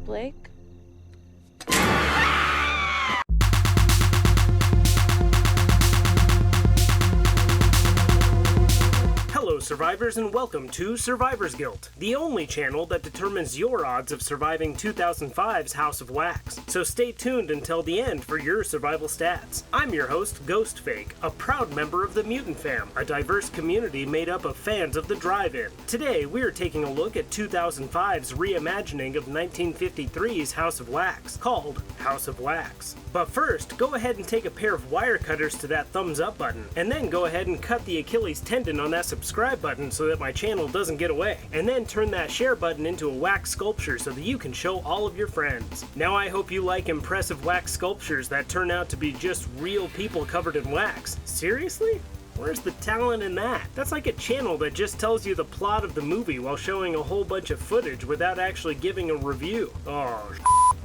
Blake? Hello survivors and welcome to Survivor's Guilt, the only channel that determines your odds of surviving 2005's House of Wax. So stay tuned until the end for your survival stats. I'm your host, GhostFake, a proud member of the Mutant Fam, a diverse community made up of fans of the drive-in. Today we're taking a look at 2005's reimagining of 1953's House of Wax, called House of Wax. But first, go ahead and take a pair of wire cutters to that thumbs up button, and then go ahead and cut the Achilles tendon on that subscribe button so that my channel doesn't get away, and then turn that share button into a wax sculpture so that you can show all of your friends. Now I hope you like impressive wax sculptures that turn out to be just real people covered in wax. Seriously? Where's the talent in that? That's like a channel that just tells you the plot of the movie while showing a whole bunch of footage without actually giving a review. Oh,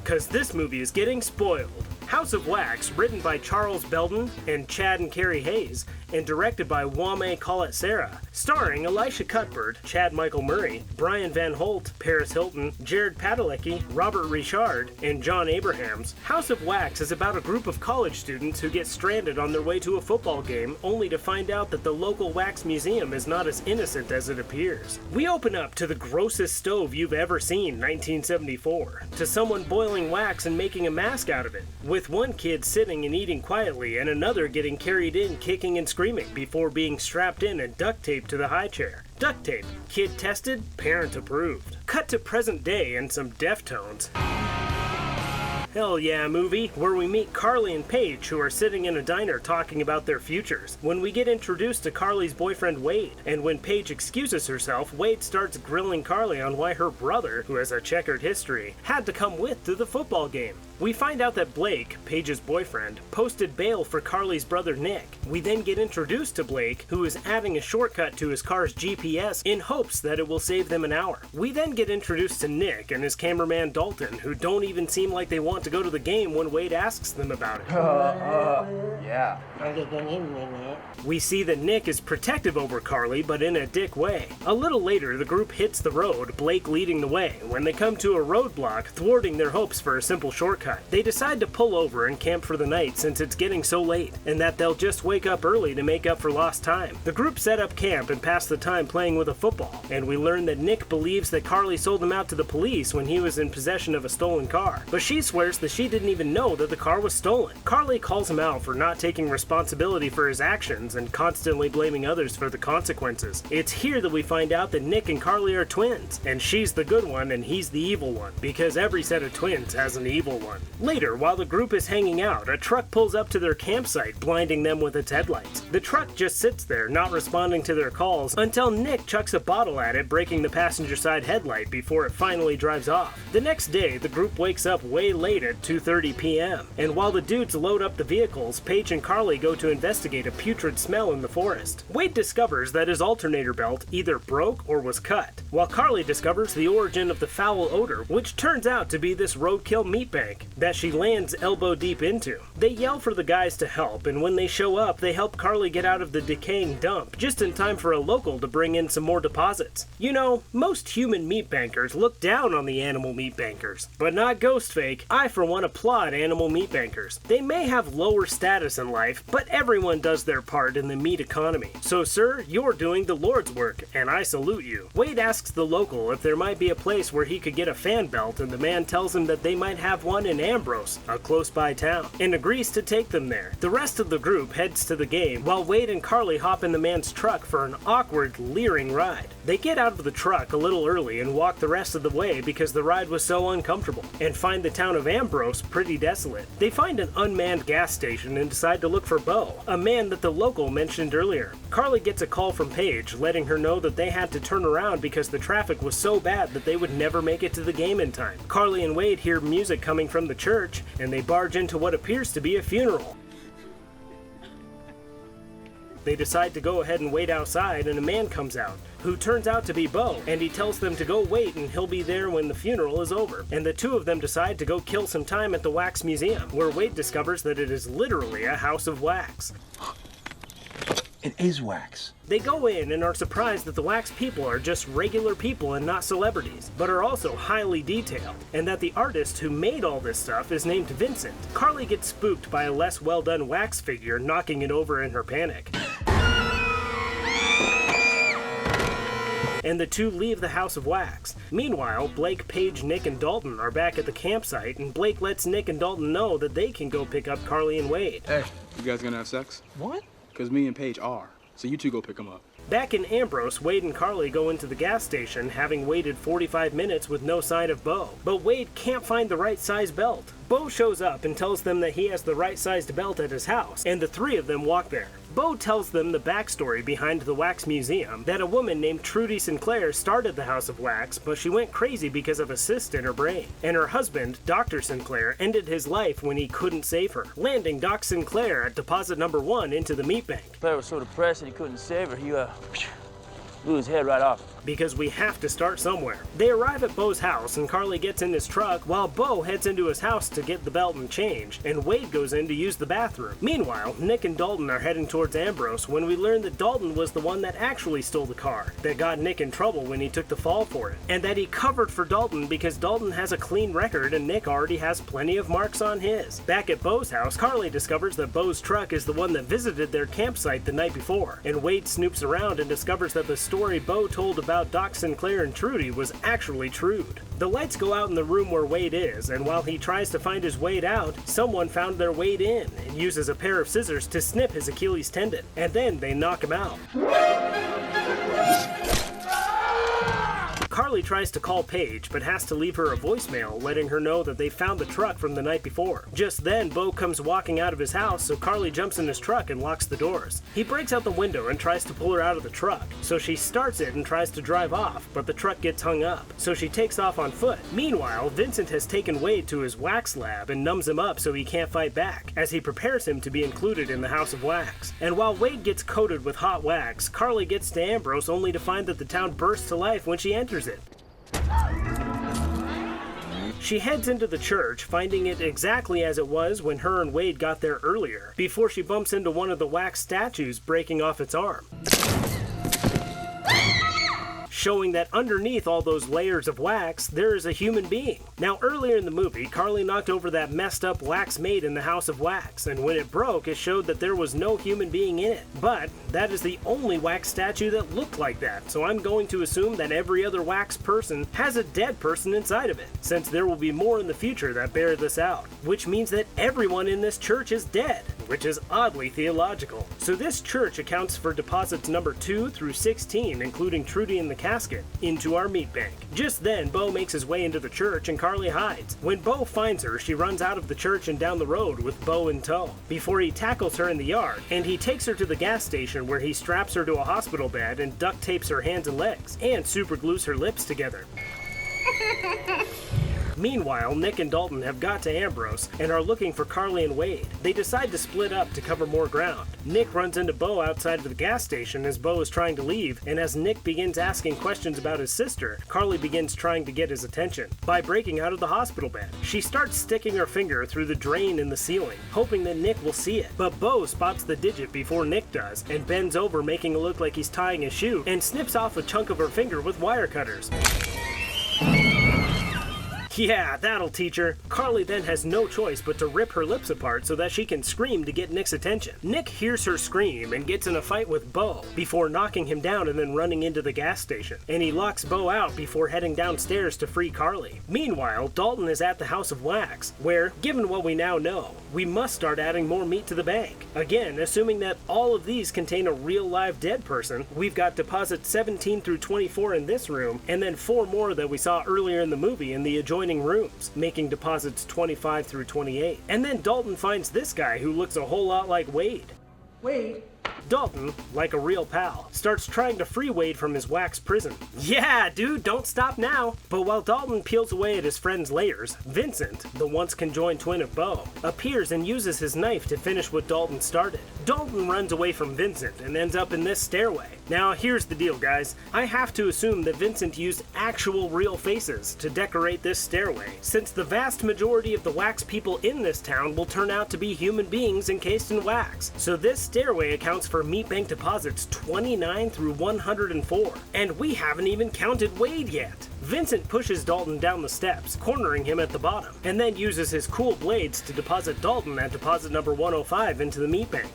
cause this movie is getting spoiled. House of Wax, written by Charles Belden and Chad and Carey Hayes, and directed by Jaume Collet-Serra, starring Elisha Cuthbert, Chad Michael Murray, Brian Van Holt, Paris Hilton, Jared Padalecki, Robert Ri'chard, and John Abrahams. House of Wax is about a group of college students who get stranded on their way to a football game, only to find out that the local wax museum is not as innocent as it appears. We open up to the grossest stove you've ever seen, 1974, to someone boiling wax and making a mask out of it, with one kid sitting and eating quietly and another getting carried in kicking and screaming before being strapped in and duct taped to the high chair. Duct tape. Kid tested, parent approved. Cut to present day and some Deftones. Hell yeah movie, where we meet Carly and Paige, who are sitting in a diner talking about their futures. When we get introduced to Carly's boyfriend Wade, and when Paige excuses herself, Wade starts grilling Carly on why her brother, who has a checkered history, had to come with to the football game. We find out that Blake, Paige's boyfriend, posted bail for Carly's brother Nick. We then get introduced to Blake, who is adding a shortcut to his car's GPS in hopes that it will save them an hour. We then get introduced to Nick and his cameraman Dalton, who don't even seem like they want to go to the game when Wade asks them about it. Yeah. We see that Nick is protective over Carly, but in a dick way. A little later, the group hits the road, Blake leading the way, when they come to a roadblock, thwarting their hopes for a simple shortcut. They decide to pull over and camp for the night since it's getting so late, and that they'll just wake up early to make up for lost time. The group set up camp and pass the time playing with a football, and we learn that Nick believes that Carly sold him out to the police when he was in possession of a stolen car, but she swears that she didn't even know that the car was stolen. Carly calls him out for not taking responsibility for his actions and constantly blaming others for the consequences. It's here that we find out that Nick and Carly are twins, and she's the good one and he's the evil one, because every set of twins has an evil one. Later, while the group is hanging out, a truck pulls up to their campsite, blinding them with its headlights. The truck just sits there, not responding to their calls, until Nick chucks a bottle at it, breaking the passenger side headlight before it finally drives off. The next day, the group wakes up way late at 2:30 p.m., and while the dudes load up the vehicles, Paige and Carly go to investigate a putrid smell in the forest. Wade discovers that his alternator belt either broke or was cut, while Carly discovers the origin of the foul odor, which turns out to be this roadkill meat bank that she lands elbow deep into. They yell for the guys to help, and when they show up, they help Carly get out of the decaying dump, just in time for a local to bring in some more deposits. You know, most human meat bankers look down on the animal meat bankers, but not GhostFake. I for one applaud animal meat bankers. They may have lower status in life, but everyone does their part in the meat economy. So sir, you're doing the Lord's work, and I salute you. Wade asks the local if there might be a place where he could get a fan belt, and the man tells him that they might have one in Ambrose, a close by town, and agrees to take them there. The rest of the group heads to the game, while Wade and Carly hop in the man's truck for an awkward, leering ride. They get out of the truck a little early and walk the rest of the way because the ride was so uncomfortable, and find the town of Ambrose pretty desolate. They find an unmanned gas station and decide to look for Bo, a man that the local mentioned earlier. Carly gets a call from Paige, letting her know that they had to turn around because the traffic was so bad that they would never make it to the game in time. Carly and Wade hear music coming from the church, and they barge into what appears to be a funeral. They decide to go ahead and wait outside, and a man comes out, who turns out to be Bo, and he tells them to go wait and he'll be there when the funeral is over. And the two of them decide to go kill some time at the Wax Museum, where Wade discovers that it is literally a house of wax. It is wax. They go in and are surprised that the wax people are just regular people and not celebrities, but are also highly detailed, and that the artist who made all this stuff is named Vincent. Carly gets spooked by a less well-done wax figure knocking it over in her panic. And the two leave the House of Wax. Meanwhile, Blake, Paige, Nick, and Dalton are back at the campsite, and Blake lets Nick and Dalton know that they can go pick up Carly and Wade. Hey, you guys gonna have sex? What? Because me and Paige are. So you two go pick them up. Back in Ambrose, Wade and Carly go into the gas station, having waited 45 minutes with no sign of Bo. But Wade can't find the right size belt. Bo shows up and tells them that he has the right sized belt at his house, and the three of them walk there. Bo tells them the backstory behind the Wax Museum, that a woman named Trudy Sinclair started the House of Wax, but she went crazy because of a cyst in her brain. And her husband, Dr. Sinclair, ended his life when he couldn't save her, landing Doc Sinclair at deposit number 1 into the meat bank. Sinclair was so depressed that he couldn't save her, he blew his head right off. Because we have to start somewhere. They arrive at Bo's house and Carly gets in his truck while Bo heads into his house to get the belt and change, and Wade goes in to use the bathroom. Meanwhile, Nick and Dalton are heading towards Ambrose when we learn that Dalton was the one that actually stole the car, that got Nick in trouble when he took the fall for it, and that he covered for Dalton because Dalton has a clean record and Nick already has plenty of marks on his. Back at Bo's house, Carly discovers that Bo's truck is the one that visited their campsite the night before, and Wade snoops around and discovers that the story Bo told about Doc Sinclair and Trudy was actually true. The lights go out in the room where Wade is, and while he tries to find his Wade out, someone found their Wade in and uses a pair of scissors to snip his Achilles tendon, and then they knock him out. Carly tries to call Paige, but has to leave her a voicemail letting her know that they found the truck from the night before. Just then, Bo comes walking out of his house, so Carly jumps in his truck and locks the doors. He breaks out the window and tries to pull her out of the truck, so she starts it and tries to drive off, but the truck gets hung up, so she takes off on foot. Meanwhile, Vincent has taken Wade to his wax lab and numbs him up so he can't fight back, as he prepares him to be included in the House of Wax. And while Wade gets coated with hot wax, Carly gets to Ambrose only to find that the town bursts to life when she enters it. She heads into the church, finding it exactly as it was when her and Wade got there earlier, before she bumps into one of the wax statues breaking off its arm, showing that underneath all those layers of wax, there is a human being. Now, earlier in the movie, Carly knocked over that messed up wax made in the House of Wax, and when it broke, it showed that there was no human being in it. But that is the only wax statue that looked like that, so I'm going to assume that every other wax person has a dead person inside of it, since there will be more in the future that bear this out, which means that everyone in this church is dead, which is oddly theological. So this church accounts for deposits number 2 through 16, including Trudy in the casket, into our meat bank. Just then, Bo makes his way into the church and Carly hides. When Bo finds her, she runs out of the church and down the road with Bo in tow, before he tackles her in the yard, and he takes her to the gas station where he straps her to a hospital bed and duct tapes her hands and legs, and superglues her lips together. Meanwhile, Nick and Dalton have got to Ambrose and are looking for Carly and Wade. They decide to split up to cover more ground. Nick runs into Bo outside of the gas station as Bo is trying to leave, and as Nick begins asking questions about his sister, Carly begins trying to get his attention by breaking out of the hospital bed. She starts sticking her finger through the drain in the ceiling, hoping that Nick will see it. But Bo spots the digit before Nick does, and bends over making it look like he's tying a shoe, and snips off a chunk of her finger with wire cutters. Yeah, that'll teach her. Carly then has no choice but to rip her lips apart so that she can scream to get Nick's attention. Nick hears her scream and gets in a fight with Bo before knocking him down and then running into the gas station. And he locks Bo out before heading downstairs to free Carly. Meanwhile, Dalton is at the House of Wax, where, given what we now know, we must start adding more meat to the bank. Again, assuming that all of these contain a real live dead person, we've got deposits 17 through 24 in this room, and then 4 more that we saw earlier in the movie in the adjoining rooms, making deposits 25 through 28. And then Dalton finds this guy who looks a whole lot like Wade. Wade? Dalton, like a real pal, starts trying to free Wade from his wax prison. Yeah, dude, don't stop now! But while Dalton peels away at his friend's layers, Vincent, the once conjoined twin of Bo, appears and uses his knife to finish what Dalton started. Dalton runs away from Vincent and ends up in this stairway. Now, here's the deal, guys. I have to assume that Vincent used actual real faces to decorate this stairway, since the vast majority of the wax people in this town will turn out to be human beings encased in wax. So this stairway accounts for for meat bank deposits 29 through 104, and we haven't even counted Wade yet. Vincent pushes Dalton down the steps, cornering him at the bottom, and then uses his cool blades to deposit Dalton at deposit number 105 into the meat bank.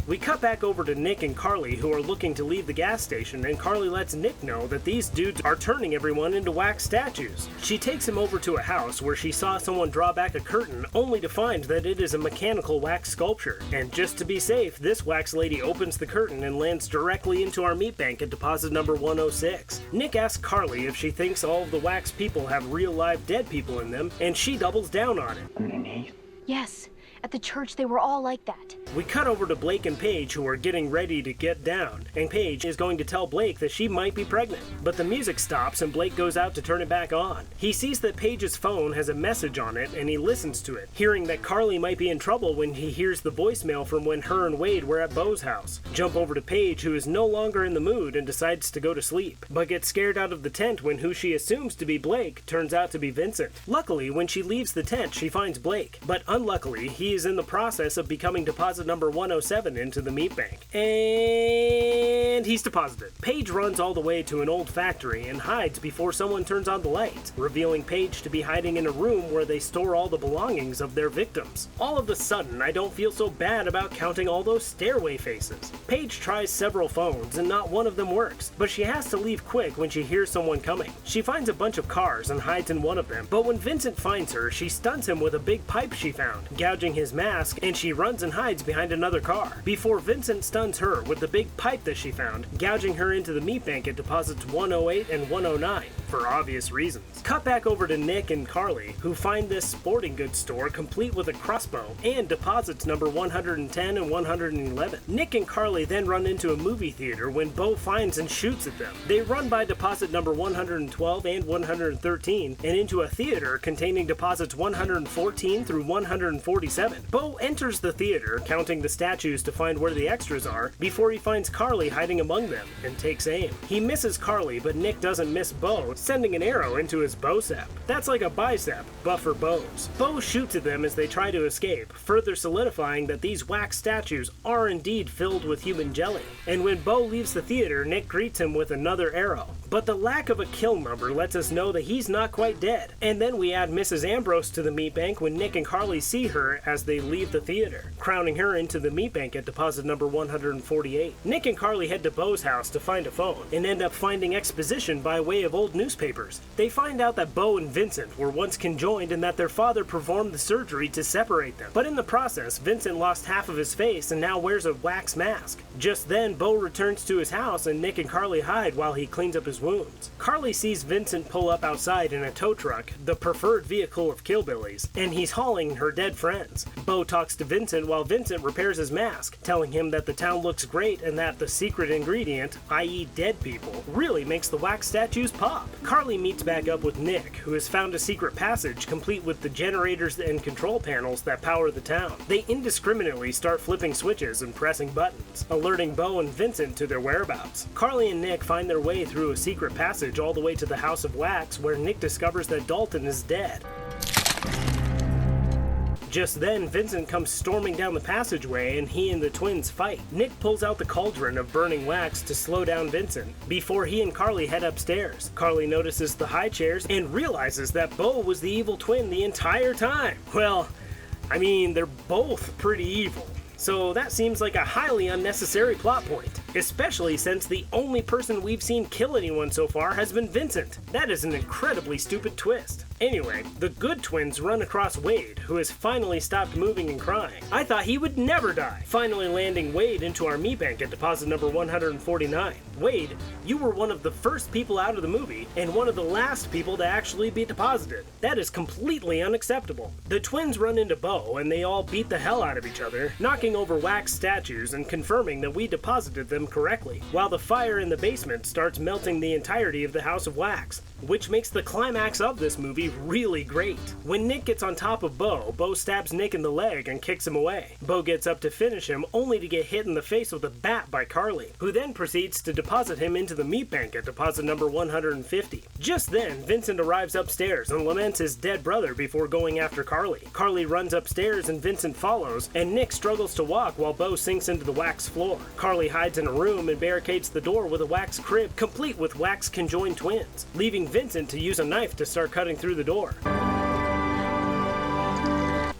We cut back over to Nick and Carly, who are looking to leave the gas station, and Carly lets Nick know that these dudes are turning everyone into wax statues. She takes him over to a house where she saw someone draw back a curtain, only to find that it is a mechanical wax sculpture. And just to be safe, this wax lady opens the curtain and lands directly into our meat bank at deposit number 106. Nick asks Carly if she thinks all of the wax people have real live dead people in them, and she doubles down on it. Underneath? Yes. At the church, they were all like that. We cut over to Blake and Paige, who are getting ready to get down, and Paige is going to tell Blake that she might be pregnant. But the music stops and Blake goes out to turn it back on. He sees that Paige's phone has a message on it and he listens to it, hearing that Carly might be in trouble when he hears the voicemail from when her and Wade were at Beau's house. Jump over to Paige, who is no longer in the mood and decides to go to sleep, but gets scared out of the tent when who she assumes to be Blake turns out to be Vincent. Luckily, when she leaves the tent, she finds Blake, but unluckily, he is in the process of becoming deposit number 107 into the meat bank. And he's deposited. Paige runs all the way to an old factory and hides before someone turns on the lights, revealing Paige to be hiding in a room where they store all the belongings of their victims. All of a sudden, I don't feel so bad about counting all those stairway faces. Paige tries several phones and not one of them works, but she has to leave quick when she hears someone coming. She finds a bunch of cars and hides in one of them, but when Vincent finds her, she stuns him with a big pipe she found, gouging his mask, and she runs and hides behind another car, before Vincent stuns her with the big pipe that she found, gouging her into the meat bank at deposits 108 and 109, for obvious reasons. Cut back over to Nick and Carly, who find this sporting goods store complete with a crossbow, and deposits number 110 and 111. Nick and Carly then run into a movie theater when Beau finds and shoots at them. They run by deposit number 112 and 113, and into a theater containing deposits 114 through 147. Beau enters the theater, counting the statues to find where the extras are, before he finds Carly hiding among them, and takes aim. He misses Carly, but Nick doesn't miss Beau, sending an arrow into his bicep. That's like a bicep, but for bows. Beau shoots at them as they try to escape, further solidifying that these wax statues are indeed filled with human jelly. And when Beau leaves the theater, Nick greets him with another arrow. But the lack of a kill number lets us know that he's not quite dead. And then we add Mrs. Ambrose to the meat bank when Nick and Carly see her as they leave the theater, crowning her into the meat bank at deposit number 148. Nick and Carly head to Beau's house to find a phone, and end up finding exposition by way of old newspapers. They find out that Beau and Vincent were once conjoined and that their father performed the surgery to separate them. But in the process, Vincent lost half of his face and now wears a wax mask. Just then, Beau returns to his house and Nick and Carly hide while he cleans up his wounds. Carly sees Vincent pull up outside in a tow truck, the preferred vehicle of Killbillies, and he's hauling her dead friends. Beau talks to Vincent while Vincent repairs his mask, telling him that the town looks great and that the secret ingredient, i.e. dead people, really makes the wax statues pop. Carly meets back up with Nick, who has found a secret passage complete with the generators and control panels that power the town. They indiscriminately start flipping switches and pressing buttons, alerting Beau and Vincent to their whereabouts. Carly and Nick find their way through a secret passage all the way to the House of Wax, where Nick discovers that Dalton is dead. Just then, Vincent comes storming down the passageway and he and the twins fight. Nick pulls out the cauldron of burning wax to slow down Vincent, before he and Carly head upstairs. Carly notices the high chairs and realizes that Beau was the evil twin the entire time. Well, I mean, they're both pretty evil. So that seems like a highly unnecessary plot point, especially since the only person we've seen kill anyone so far has been Vincent. That is an incredibly stupid twist. Anyway, the good twins run across Wade, who has finally stopped moving and crying. I thought he would never die, finally landing Wade into our meat bank at deposit number 149. Wade, you were one of the first people out of the movie, and one of the last people to actually be deposited. That is completely unacceptable. The twins run into Beau, and they all beat the hell out of each other, knocking over wax statues and confirming that we deposited them correctly, while the fire in the basement starts melting the entirety of the House of Wax, which makes the climax of this movie really great. When Nick gets on top of Beau, Beau stabs Nick in the leg and kicks him away. Beau gets up to finish him, only to get hit in the face with a bat by Carly, who then proceeds to deposit him into the meat bank at deposit number 150. Just then, Vincent arrives upstairs and laments his dead brother before going after Carly. Carly runs upstairs and Vincent follows, and Nick struggles to walk while Bo sinks into the wax floor. Carly hides in a room and barricades the door with a wax crib complete with wax conjoined twins, leaving Vincent to use a knife to start cutting through the door.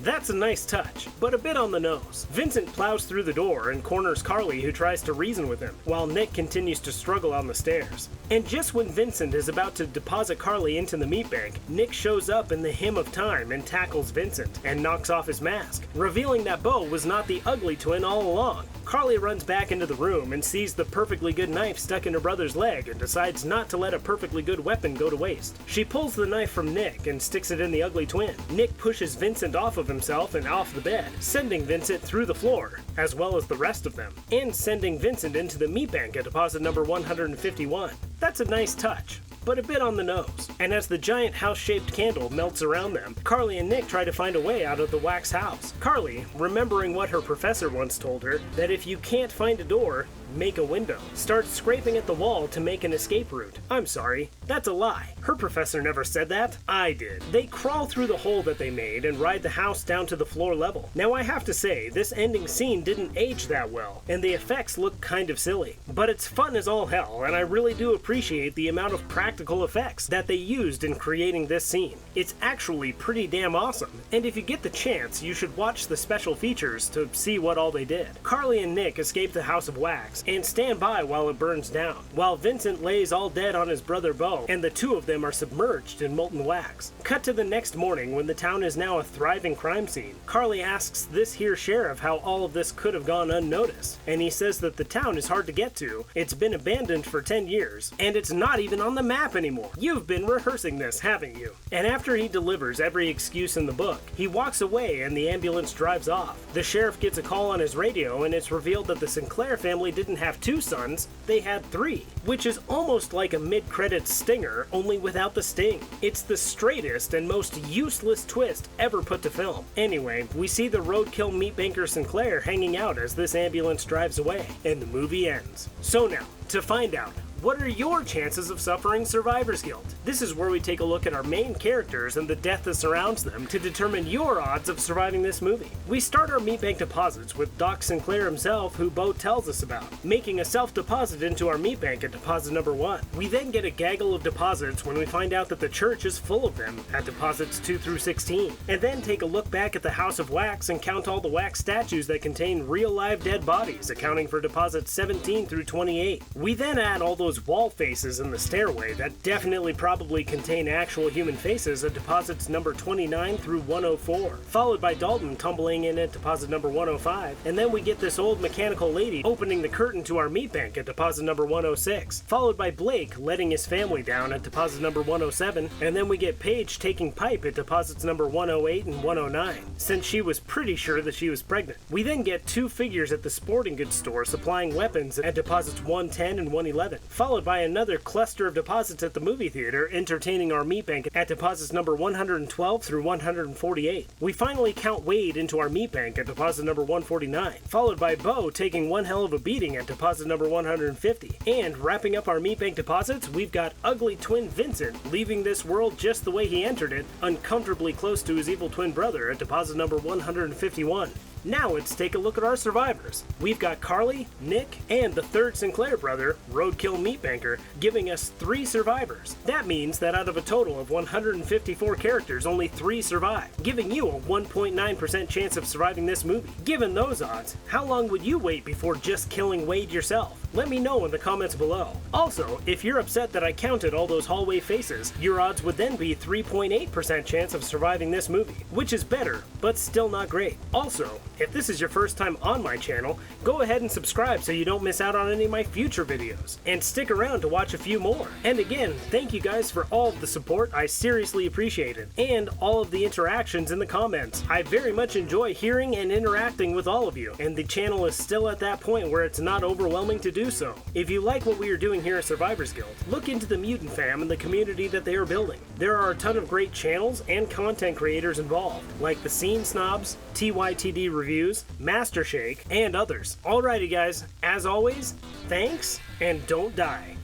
That's a nice touch, but a bit on the nose. Vincent plows through the door and corners Carly, who tries to reason with him, while Nick continues to struggle on the stairs. And just when Vincent is about to deposit Carly into the meat bank, Nick shows up in the Hymn of Time and tackles Vincent, and knocks off his mask, revealing that Bo was not the ugly twin all along. Carly runs back into the room and sees the perfectly good knife stuck in her brother's leg and decides not to let a perfectly good weapon go to waste. She pulls the knife from Nick and sticks it in the ugly twin. Nick pushes Vincent off of himself and off the bed, sending Vincent through the floor, as well as the rest of them, and sending Vincent into the meat bank at deposit number 151. That's a nice touch, but a bit on the nose. And as the giant house-shaped candle melts around them, Carly and Nick try to find a way out of the wax house. Carly, remembering what her professor once told her, that if you can't find a door, make a window, starts scraping at the wall to make an escape route. I'm sorry, that's a lie. Her professor never said that. I did. They crawl through the hole that they made and ride the house down to the floor level. Now I have to say, this ending scene didn't age that well, and the effects look kind of silly. But it's fun as all hell, and I really do appreciate the amount of practical effects that they used in creating this scene. It's actually pretty damn awesome, and if you get the chance, you should watch the special features to see what all they did. Carly and Nick escape the House of Wax and stand by while it burns down, while Vincent lays all dead on his brother Bo, and the two of them are submerged in molten wax. Cut to the next morning when the town is now a thriving crime scene. Carly asks this here sheriff how all of this could have gone unnoticed, and he says that the town is hard to get to, it's been abandoned for 10 years, and it's not even on the map anymore. You've been rehearsing this, haven't you? And after he delivers every excuse in the book, he walks away and the ambulance drives off. The sheriff gets a call on his radio and it's revealed that the Sinclair family didn't have 2 sons, they had 3, which is almost like a mid-credits stinger, only without the sting. It's the straightest and most useless twist ever put to film. Anyway, we see the roadkill meat banker Sinclair hanging out as this ambulance drives away, and the movie ends. So now, to find out, what are your chances of suffering survivor's guilt? This is where we take a look at our main characters and the death that surrounds them to determine your odds of surviving this movie. We start our meat bank deposits with Doc Sinclair himself, who Bo tells us about, making a self-deposit into our meat bank at deposit number 1. We then get a gaggle of deposits when we find out that the church is full of them at deposits 2 through 16, and then take a look back at the House of Wax and count all the wax statues that contain real live dead bodies, accounting for deposits 17 through 28. We then add all those wall faces in the stairway that definitely probably contain actual human faces at deposits number 29 through 104, followed by Dalton tumbling in at deposit number 105, and then we get this old mechanical lady opening the curtain to our meat bank at deposit number 106, followed by Blake letting his family down at deposit number 107, and then we get Paige taking pipe at deposits number 108 and 109, since she was pretty sure that she was pregnant. We then get 2 figures at the sporting goods store supplying weapons at deposits 110 and 111, followed by another cluster of deposits at the movie theater entertaining our meat bank at deposits number 112 through 148. We finally count Wade into our meat bank at deposit number 149, followed by Bo taking one hell of a beating at deposit number 150. And wrapping up our meat bank deposits, we've got ugly twin Vincent leaving this world just the way he entered it, uncomfortably close to his evil twin brother at deposit number 151. Now let's take a look at our survivors. We've got Carly, Nick, and the 3rd Sinclair brother, Roadkill Meat Banker, giving us 3 survivors. That means that out of a total of 154 characters, only 3 survive, giving you a 1.9% chance of surviving this movie. Given those odds, how long would you wait before just killing Wade yourself? Let me know in the comments below. Also, if you're upset that I counted all those hallway faces, your odds would then be 3.8% chance of surviving this movie, which is better, but still not great. Also, if this is your first time on my channel, go ahead and subscribe so you don't miss out on any of my future videos, and stick around to watch a few more. And again, thank you guys for all of the support, I seriously appreciate it, and all of the interactions in the comments. I very much enjoy hearing and interacting with all of you, and the channel is still at that point where it's not overwhelming to do do so. If you like what we are doing here at Survivors Guild, look into the Mutant Fam and the community that they are building. There are a ton of great channels and content creators involved, like the Scene Snobs, TYTD Reviews, Master Shake, and others. Alrighty guys, as always, thanks, and don't die.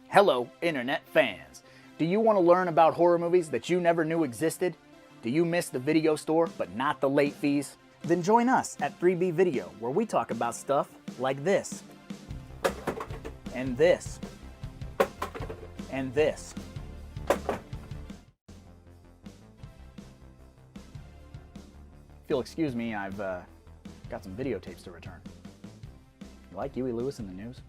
Hello, internet fans. Do you want to learn about horror movies that you never knew existed? Do you miss the video store, but not the late fees? Then join us at 3B Video, where we talk about stuff like this, and this, and this. If you'll excuse me, I've got some videotapes to return. You like Huey Lewis in the news?